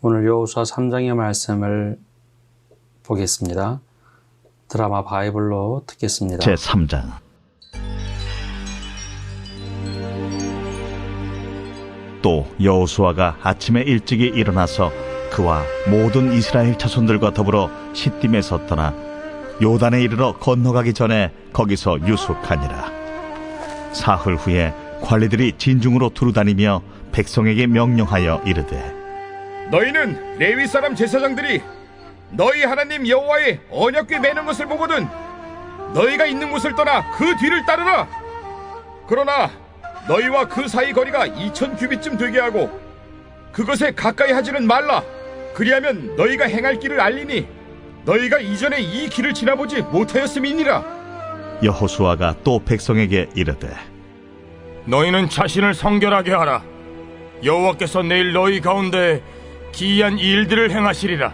오늘 여호수아 3장의 말씀을 보겠습니다. 드라마 바이블로 듣겠습니다. 제3장. 또 여호수아가 아침에 일찍이 일어나서 그와 모든 이스라엘 자손들과 더불어 시딤에서 떠나 요단에 이르러 건너가기 전에 거기서 유숙하니라. 사흘 후에 관리들이 진중으로 두루다니며 백성에게 명령하여 이르되, 너희는 레위 사람 제사장들이 너희 하나님 여호와의 언약궤 매는 것을 보거든 너희가 있는 곳을 떠나 그 뒤를 따르라. 그러나 너희와 그 사이 거리가 2000규빗쯤 되게 하고 그것에 가까이 하지는 말라. 그리하면 너희가 행할 길을 알리니 너희가 이전에 이 길을 지나보지 못하였음이니라. 여호수아가 또 백성에게 이르되, 너희는 자신을 성결하게 하라. 여호와께서 내일 너희 가운데 기이한 일들을 행하시리라.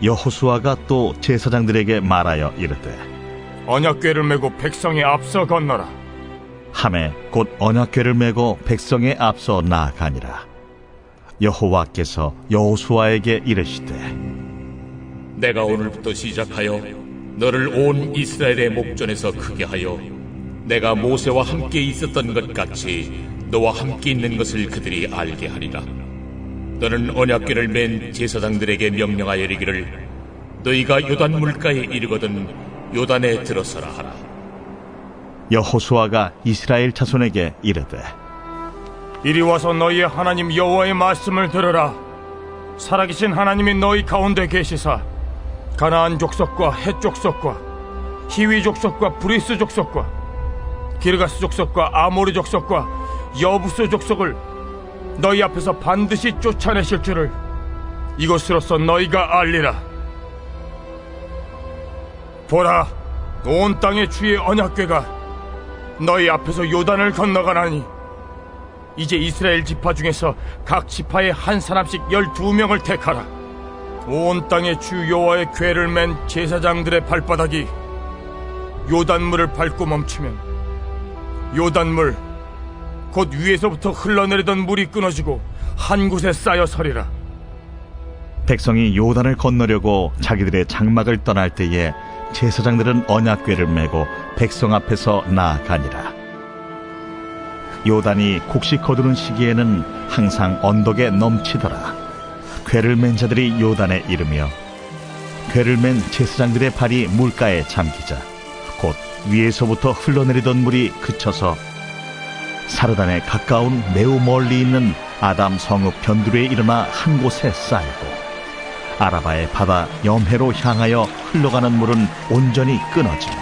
여호수아가 또 제사장들에게 말하여 이르되, 언약궤를 메고 백성의 앞서 건너라. 하매 곧 언약궤를 메고 백성의 앞서 나아가니라. 여호와께서 여호수아에게 이르시되, 내가 오늘부터 시작하여 너를 온 이스라엘의 목전에서 크게 하여 내가 모세와 함께 있었던 것 같이 너와 함께 있는 것을 그들이 알게 하리라. 너는 언약궤를 맨 제사장들에게 명령하여 이르기를 너희가 요단 물가에 이르거든 요단에 들어서라 하라. 여호수아가 이스라엘 자손에게 이르되, 이리 와서 너희의 하나님 여호와의 말씀을 들으라. 살아계신 하나님이 너희 가운데 계시사 가나안 족속과 헷 족속과 히위 족속과 브리스 족속과 기르가스 족속과 아모리 족속과 여부스 족속을 너희 앞에서 반드시 쫓아내실 줄을 이것으로서 너희가 알리라. 보라, 온 땅의 주의 언약궤가 너희 앞에서 요단을 건너가나니 이제 이스라엘 지파 중에서 각 지파에 한 사람씩 12명을 택하라. 온 땅의 주 여호와의 궤를 맨 제사장들의 발바닥이 요단물을 밟고 멈추면 요단물 곧 위에서부터 흘러내리던 물이 끊어지고 한 곳에 쌓여 서리라. 백성이 요단을 건너려고 자기들의 장막을 떠날 때에 제사장들은 언약궤를 메고 백성 앞에서 나아가니라. 요단이 곡식 거두는 시기에는 항상 언덕에 넘치더라. 궤를 맨 자들이 요단에 이르며 궤를 맨 제사장들의 발이 물가에 잠기자 곧 위에서부터 흘러내리던 물이 그쳐서 사르단에 가까운 매우 멀리 있는 아담 성읍 변두리에 일어나 한 곳에 쌓이고 아라바의 바다 염해로 향하여 흘러가는 물은 온전히 끊어지며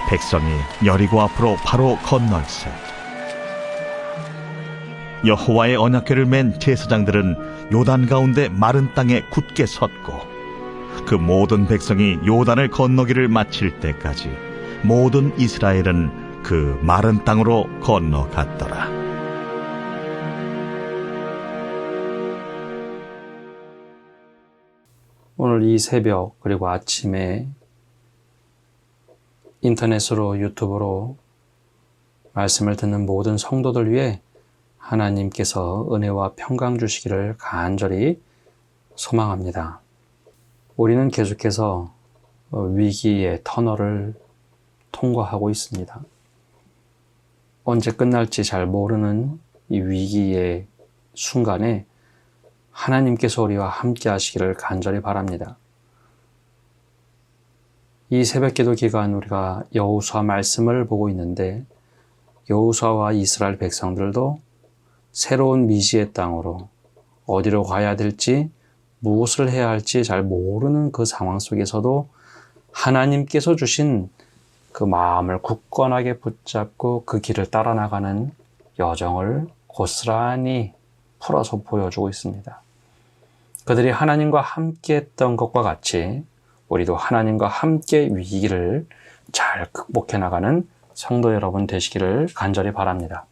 백성이 여리고 앞으로 바로 건널세. 여호와의 언약궤를 맨 제사장들은 요단 가운데 마른 땅에 굳게 섰고 그 모든 백성이 요단을 건너기를 마칠 때까지 모든 이스라엘은 그 마른 땅으로 건너갔더라. 오늘 이 새벽 그리고 아침에 인터넷으로 유튜브로 말씀을 듣는 모든 성도들 위해 하나님께서 은혜와 평강 주시기를 간절히 소망합니다. 우리는 계속해서 위기의 터널을 통과하고 있습니다. 언제 끝날지 잘 모르는 이 위기의 순간에 하나님께서 우리와 함께 하시기를 간절히 바랍니다. 이 새벽기도 기간 우리가 여호수아 말씀을 보고 있는데 여호수아와 이스라엘 백성들도 새로운 미지의 땅으로 어디로 가야 될지 무엇을 해야 할지 잘 모르는 그 상황 속에서도 하나님께서 주신 그 마음을 굳건하게 붙잡고 그 길을 따라 나가는 여정을 고스란히 풀어서 보여주고 있습니다. 그들이 하나님과 함께 했던 것과 같이 우리도 하나님과 함께 위기를 잘 극복해 나가는 성도 여러분 되시기를 간절히 바랍니다.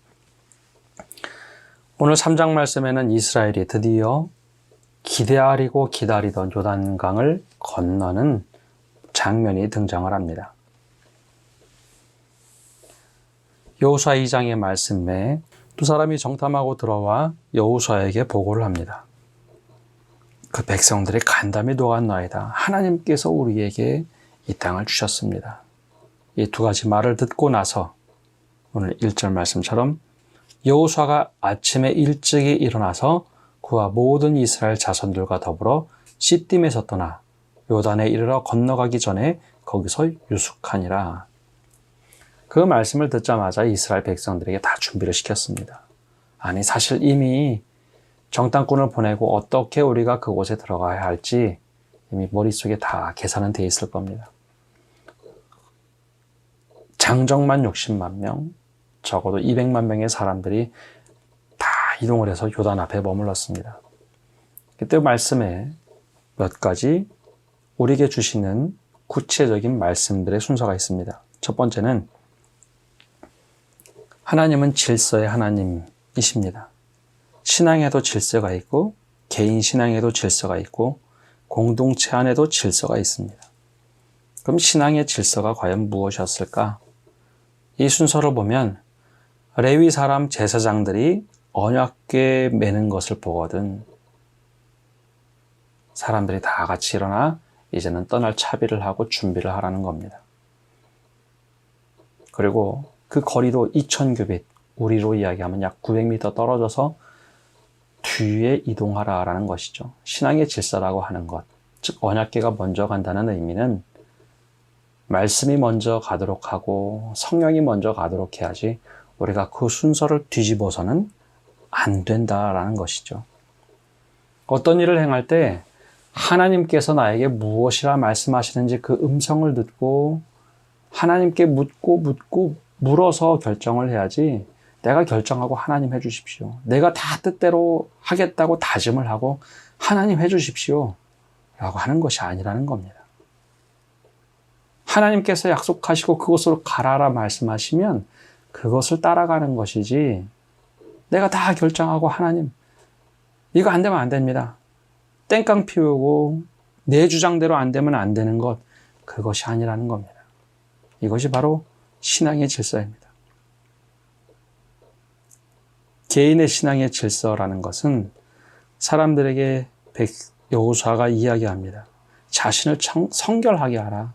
오늘 3장 말씀에는 이스라엘이 드디어 기다리고 기다리던 요단강을 건너는 장면이 등장을 합니다. 여호수아 2장의 말씀에 두 사람이 정탐하고 들어와 여호수아에게 보고를 합니다. 그 백성들이 간담이 녹았나이다. 하나님께서 우리에게 이 땅을 주셨습니다. 이 두 가지 말을 듣고 나서 오늘 1절 말씀처럼 여호수아가 아침에 일찍이 일어나서 그와 모든 이스라엘 자손들과 더불어 시딤에서 떠나 요단에 이르러 건너가기 전에 거기서 유숙하니라. 그 말씀을 듣자마자 이스라엘 백성들에게 다 준비를 시켰습니다. 아니 사실 이미 정탐꾼을 보내고 어떻게 우리가 그곳에 들어가야 할지 이미 머릿속에 다 계산은 돼 있을 겁니다. 장정만 60만 명, 적어도 200만 명의 사람들이 다 이동을 해서 요단 앞에 머물렀습니다. 그때 말씀에 몇 가지 우리에게 주시는 구체적인 말씀들의 순서가 있습니다. 첫 번째는 하나님은 질서의 하나님이십니다. 신앙에도 질서가 있고 개인 신앙에도 질서가 있고 공동체 안에도 질서가 있습니다. 그럼 신앙의 질서가 과연 무엇이었을까? 이 순서를 보면 레위 사람 제사장들이 언약궤 매는 것을 보거든 사람들이 다 같이 일어나 이제는 떠날 차비를 하고 준비를 하라는 겁니다. 그리고 그 거리도 2000규빗, 우리로 이야기하면 약 900m 떨어져서 뒤에 이동하라라는 것이죠. 신앙의 질서라고 하는 것, 즉 언약궤가 먼저 간다는 의미는 말씀이 먼저 가도록 하고 성령이 먼저 가도록 해야지 우리가 그 순서를 뒤집어서는 안 된다라는 것이죠. 어떤 일을 행할 때 하나님께서 나에게 무엇이라 말씀하시는지 그 음성을 듣고 하나님께 묻고 물어서 결정을 해야지 내가 결정하고 하나님 해주십시오. 내가 다 뜻대로 하겠다고 다짐을 하고 하나님 해주십시오 라고 하는 것이 아니라는 겁니다. 하나님께서 약속하시고 그곳으로 가라라 말씀하시면 그것을 따라가는 것이지 내가 다 결정하고 하나님 이거 안 되면 안 됩니다. 땡깡 피우고 내 주장대로 안 되면 안 되는 것 그것이 아니라는 겁니다. 이것이 바로 신앙의 질서입니다. 개인의 신앙의 질서라는 것은 사람들에게 여호수아가 이야기합니다. 자신을 성결하게 하라.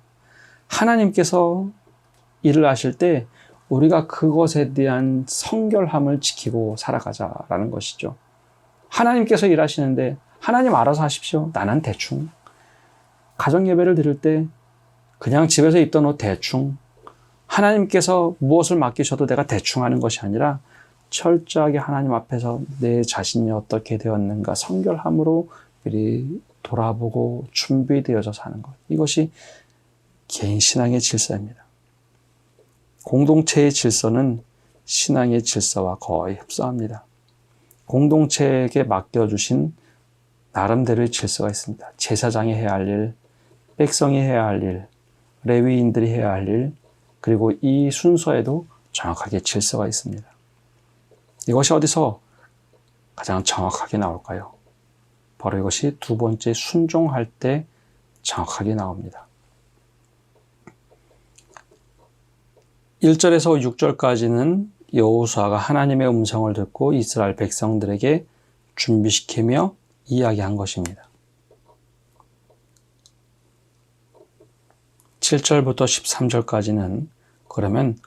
하나님께서 일을 하실 때 우리가 그것에 대한 성결함을 지키고 살아가자라는 것이죠. 하나님께서 일하시는데 하나님 알아서 하십시오. 나는 대충. 가정 예배를 드릴 때 그냥 집에서 입던 옷 대충. 하나님께서 무엇을 맡기셔도 내가 대충 하는 것이 아니라 철저하게 하나님 앞에서 내 자신이 어떻게 되었는가 성결함으로 미리 돌아보고 준비되어져 사는 것. 이것이 개인 신앙의 질서입니다. 공동체의 질서는 신앙의 질서와 거의 흡사합니다. 공동체에게 맡겨주신 나름대로의 질서가 있습니다. 제사장이 해야 할 일, 백성이 해야 할 일, 레위인들이 해야 할 일, 그리고 이 순서에도 정확하게 질서가 있습니다. 이것이 어디서 가장 정확하게 나올까요? 바로 이것이 두 번째 순종할 때 정확하게 나옵니다. 1절에서 6절까지는 여호수아가 하나님의 음성을 듣고 이스라엘 백성들에게 준비시키며 이야기한 것입니다. 7절부터 13절까지는 그러면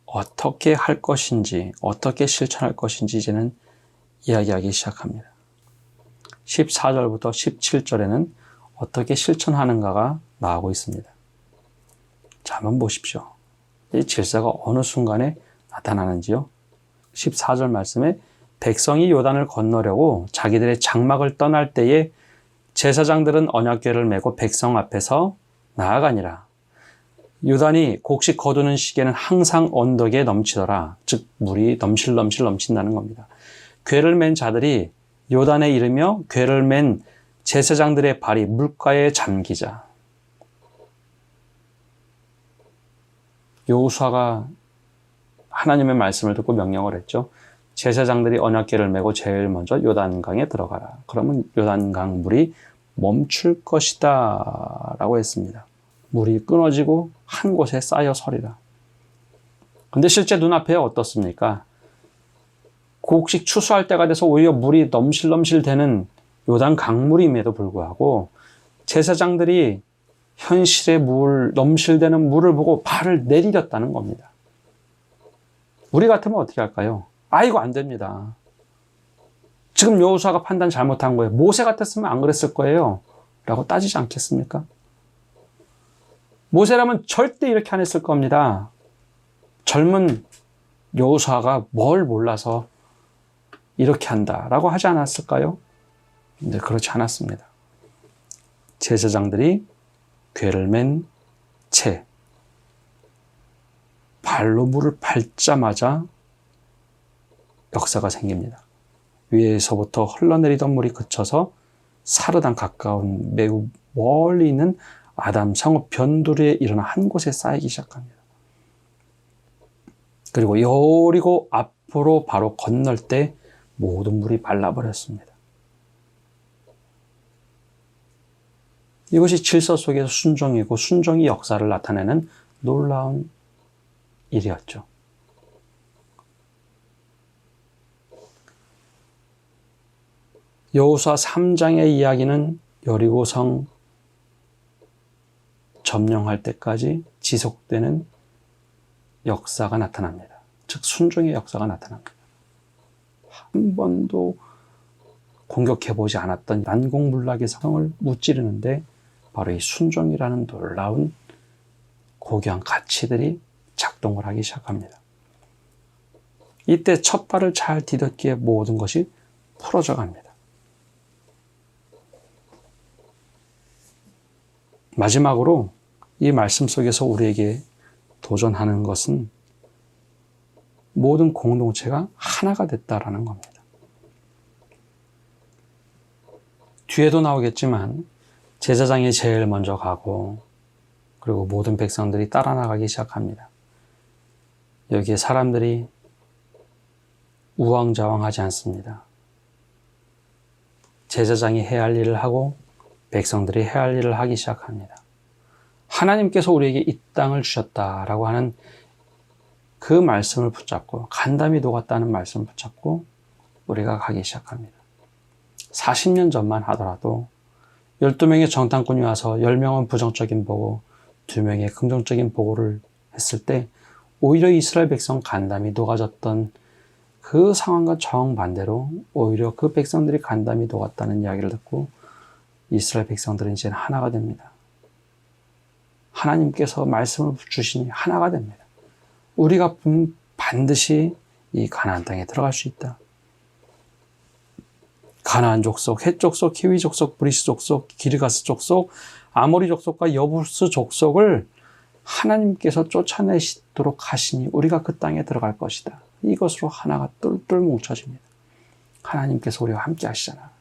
어떻게 할 것인지, 어떻게 실천할 것인지 이제는 이야기하기 시작합니다. 14절부터 17절에는 어떻게 실천하는가가 나오고 있습니다. 자, 한번 보십시오. 이 질서가 어느 순간에 나타나는지요. 14절 말씀에 백성이 요단을 건너려고 자기들의 장막을 떠날 때에 제사장들은 언약궤를 메고 백성 앞에서 나아가니라. 요단이 곡식 거두는 시기에는 항상 언덕에 넘치더라. 즉 물이 넘실넘실 넘친다는 겁니다. 궤를 맨 자들이 요단에 이르며 궤를 맨 제사장들의 발이 물가에 잠기자. 여호수아가 하나님의 말씀을 듣고 명령을 했죠. 제사장들이 언약궤를 메고 제일 먼저 요단강에 들어가라. 그러면 요단강 물이 멈출 것이다 라고 했습니다. 물이 끊어지고 한 곳에 쌓여 서리라. 근데 실제 눈앞에 어떻습니까? 곡식 추수할 때가 돼서 오히려 물이 넘실넘실 되는 요단 강물임에도 불구하고 제사장들이 현실의 넘실대는 물을 보고 발을 내디뎠다는 겁니다. 우리 같으면 어떻게 할까요? 아이고, 안 됩니다. 지금 여호수아가 판단 잘못한 거예요. 모세 같았으면 안 그랬을 거예요. 라고 따지지 않겠습니까? 모세라면 절대 이렇게 안 했을 겁니다. 젊은 여호수아가 뭘 몰라서 이렇게 한다라고 하지 않았을까요? 근데 그렇지 않았습니다. 제사장들이 궤를 맨 채 발로 물을 밟자마자 역사가 생깁니다. 위에서부터 흘러내리던 물이 그쳐서 사르단 가까운 매우 멀리 있는 아담 성읍 변두리에 일어나 한 곳에 쌓이기 시작합니다. 그리고 여리고 앞으로 바로 건널 때 모든 물이 말라버렸습니다. 이것이 질서 속에서 순종이고 순종이 역사를 나타내는 놀라운 일이었죠. 여호수아 3장의 이야기는 여리고성 점령할 때까지 지속되는 역사가 나타납니다. 즉 순종의 역사가 나타납니다. 한 번도 공격해보지 않았던 난공불락의 성을 무찌르는데 바로 이 순종이라는 놀라운 고귀한 가치들이 작동을 하기 시작합니다. 이때 첫 발을 잘 디뎠기에 모든 것이 풀어져 갑니다. 마지막으로 이 말씀 속에서 우리에게 도전하는 것은 모든 공동체가 하나가 됐다라는 겁니다. 뒤에도 나오겠지만 제사장이 제일 먼저 가고 그리고 모든 백성들이 따라 나가기 시작합니다. 여기에 사람들이 우왕좌왕하지 않습니다. 제사장이 해야 할 일을 하고 백성들이 해야 할 일을 하기 시작합니다. 하나님께서 우리에게 이 땅을 주셨다라고 하는 그 말씀을 붙잡고 간담이 녹았다는 말씀을 붙잡고 우리가 가기 시작합니다. 40년 전만 하더라도 12명의 정탐꾼이 와서 10명은 부정적인 보고 2명의 긍정적인 보고를 했을 때 오히려 이스라엘 백성 간담이 녹아졌던 그 상황과 정반대로 오히려 그 백성들이 간담이 녹았다는 이야기를 듣고 이스라엘 백성들은 이제는 하나가 됩니다. 하나님께서 말씀을 주시니 하나가 됩니다. 우리가 반드시 이 가나안 땅에 들어갈 수 있다. 가나안 족속, 헷 족속, 히위 족속, 브리스 족속, 기르가스 족속, 아모리 족속과 여부스 족속을 하나님께서 쫓아내시도록 하시니 우리가 그 땅에 들어갈 것이다. 이것으로 하나가 똘똘 뭉쳐집니다. 하나님께서 우리와 함께 하시잖아.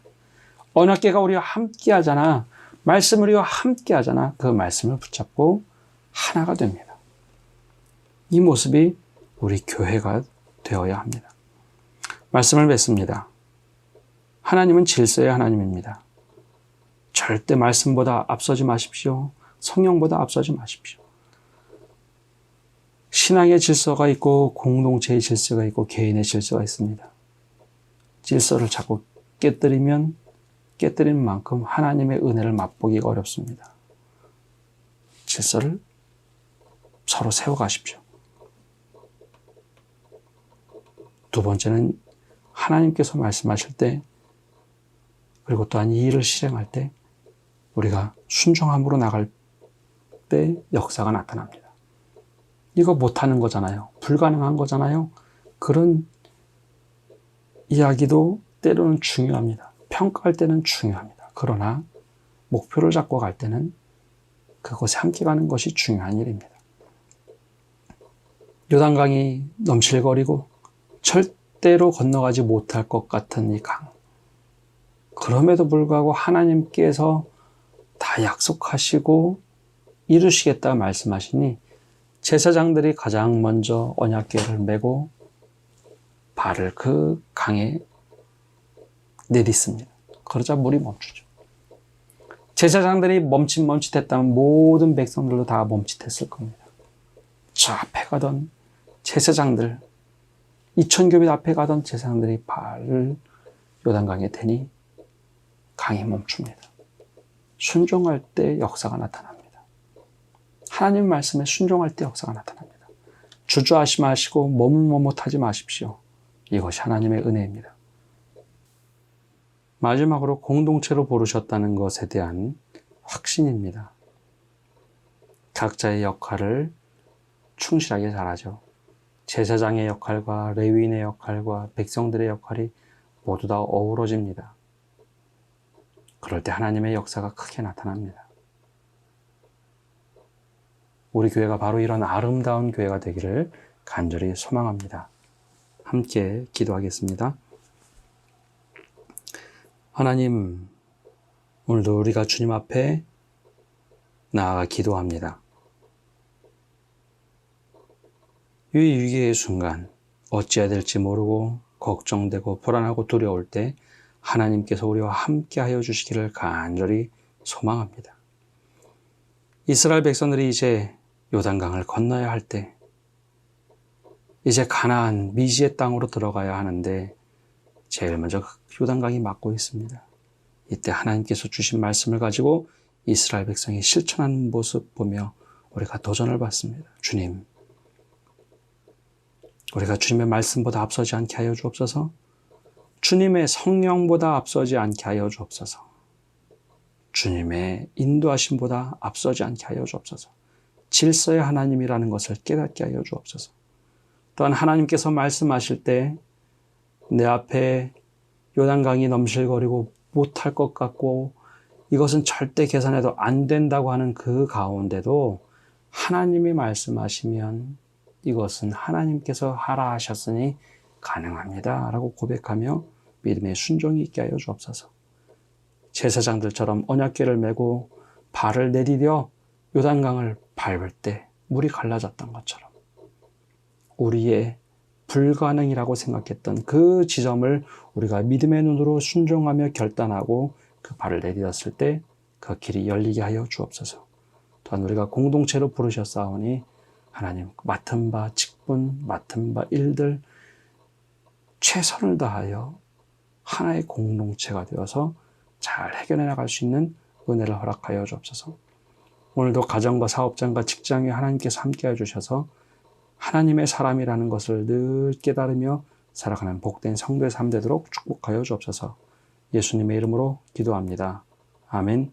언약궤가 우리와 함께 하잖아. 말씀을 우리와 함께 하잖아. 그 말씀을 붙잡고 하나가 됩니다. 이 모습이 우리 교회가 되어야 합니다. 말씀을 맺습니다. 하나님은 질서의 하나님입니다. 절대 말씀보다 앞서지 마십시오. 성령보다 앞서지 마십시오. 신앙의 질서가 있고 공동체의 질서가 있고 개인의 질서가 있습니다. 질서를 자꾸 깨뜨리면 깨뜨린 만큼 하나님의 은혜를 맛보기가 어렵습니다. 질서를 서로 세워가십시오. 두 번째는 하나님께서 말씀하실 때 그리고 또한 이 일을 실행할 때 우리가 순종함으로 나갈 때 역사가 나타납니다. 이거 못하는 거잖아요. 불가능한 거잖아요. 그런 이야기도 때로는 중요합니다. 평가할 때는 중요합니다. 그러나 목표를 잡고 갈 때는 그곳에 함께 가는 것이 중요한 일입니다. 요단강이 넘실거리고 절대로 건너가지 못할 것 같은 이 강. 그럼에도 불구하고 하나님께서 다 약속하시고 이루시겠다 말씀하시니 제사장들이 가장 먼저 언약궤를 메고 발을 그 강에 내딛습니다. 그러자 물이 멈추죠. 제사장들이 멈칫멈칫했다면 모든 백성들도 다 멈칫했을 겁니다. 저 앞에 가던 제사장들, 2000규빗 앞에 가던 제사장들이 발을 요단강에 대니 강이 멈춥니다. 순종할 때 역사가 나타납니다. 하나님 말씀에 순종할 때 역사가 나타납니다. 주저하지 마시고 머뭇머뭇하지 마십시오. 이것이 하나님의 은혜입니다. 마지막으로 공동체로 부르셨다는 것에 대한 확신입니다. 각자의 역할을 충실하게 잘하죠. 제사장의 역할과 레위인의 역할과 백성들의 역할이 모두 다 어우러집니다. 그럴 때 하나님의 역사가 크게 나타납니다. 우리 교회가 바로 이런 아름다운 교회가 되기를 간절히 소망합니다. 함께 기도하겠습니다. 하나님, 오늘도 우리가 주님 앞에 나아가 기도합니다. 이 위기의 순간 어찌해야 될지 모르고 걱정되고 불안하고 두려울 때 하나님께서 우리와 함께하여 주시기를 간절히 소망합니다. 이스라엘 백성들이 이제 요단강을 건너야 할 때, 이제 가나안 미지의 땅으로 들어가야 하는데 제일 먼저 요단강이 막고 있습니다. 이때 하나님께서 주신 말씀을 가지고 이스라엘 백성이 실천하는 모습 보며 우리가 도전을 받습니다. 주님, 우리가 주님의 말씀보다 앞서지 않게 하여 주옵소서. 주님의 성령보다 앞서지 않게 하여 주옵소서. 주님의 인도하심보다 앞서지 않게 하여 주옵소서. 질서의 하나님이라는 것을 깨닫게 하여 주옵소서. 또한 하나님께서 말씀하실 때 내 앞에 요단강이 넘실거리고 못할 것 같고 이것은 절대 계산해도 안 된다고 하는 그 가운데도 하나님이 말씀하시면 이것은 하나님께서 하라 하셨으니 가능합니다 라고 고백하며 믿음의 순종이 있게 하여 주옵소서. 제사장들처럼 언약궤를 메고 발을 내디뎌 요단강을 밟을 때 물이 갈라졌던 것처럼 우리의 불가능이라고 생각했던 그 지점을 우리가 믿음의 눈으로 순종하며 결단하고 그 발을 내디뎠을 때 그 길이 열리게 하여 주옵소서. 또한 우리가 공동체로 부르셨사오니 하나님 맡은 바 직분, 맡은 바 일들 최선을 다하여 하나의 공동체가 되어서 잘 해결해 나갈 수 있는 은혜를 허락하여 주옵소서. 오늘도 가정과 사업장과 직장에 하나님께서 함께해 주셔서 하나님의 사람이라는 것을 늘 깨달으며 살아가는 복된 성도의 삶 되도록 축복하여 주옵소서. 예수님의 이름으로 기도합니다. 아멘.